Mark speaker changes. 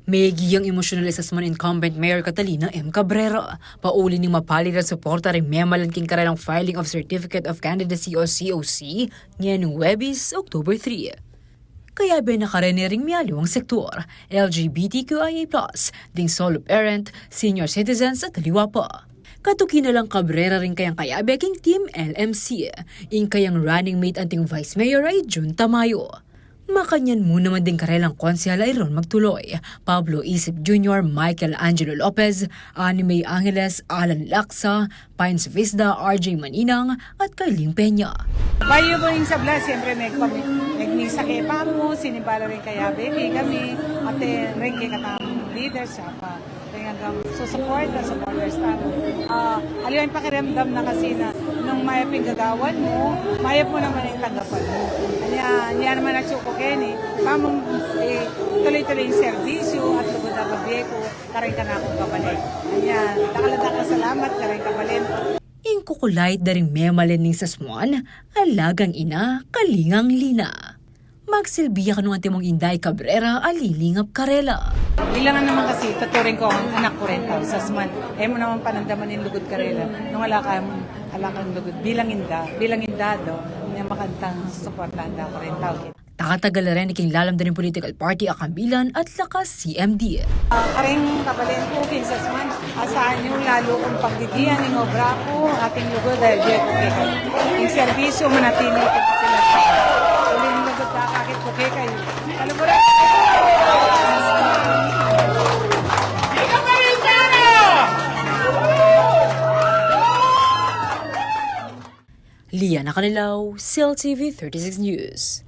Speaker 1: May giyang emosyonal assessment incumbent Mayor Catalina M. Cabrera. Pauli ning mapalit at suporta rin memalan king karalang filing of Certificate of Candidacy o COC niya nung Webis, October 3. Kaya nakarene ring miyaliwang sektor, LGBTQIA+, ding solo parent, senior citizens at liwa pa. Katuki na lang Cabrera rin kayang kayabe king Team LMC. Ing kayang running mate anting Vice Mayor ay Jun Tamayo. Makanyan mo naman din karelang konsehal ay ron magtuloy. Pablo Isip Jr., Michael Angelo Lopez, Anime Angeles, Alan Laksa, Pines Vizda, RJ Maninang at Kayling Peña.
Speaker 2: Bayo po yung sabla, siyempre nagmisa kay Pamo, sinibala rin kaya Becky kami, at rin kay katang leader siya pa. Rin hanggang supporters tamo. Aliwan pakiramdam na kasi na nung mayaping gagawan mo, mayap mo naman yung tagapan mo. Niya naman nagsuko Kenny, Pamong tuloy-tuloy yung serbisyo at lugod na babieko, karing ka na akong kabalin. Niya, nakalada salamat, karing kabalin.
Speaker 1: Ing kukulait da rin memalin ning sasmuan, alagang ina, kalingang lina. Magsilbiya ka nung antimong Inday Cabrera, alilingap karela.
Speaker 2: Bilangan naman kasi, tuturing ko ang anak ko rin tao, sasman. Mo naman panandaman yung lugod karela. Nung wala kang lugod, bilang inda do, niya makantang suportahan ko rin tao.
Speaker 1: Takatagal na rin iking lalam din political party Akambilan at lakas CMD.
Speaker 2: Karing kabalin ko, kinsasman, asahan yung lalo kong pagdidiyan ng obra ko, ating lugod dahil di ko kaya. Yung servisyo, manatili ko pinagpapalala. Uling lugod na kakit ko kaya kayo. Kalabura!
Speaker 1: Liana Canilaw, CEL TV 36 News.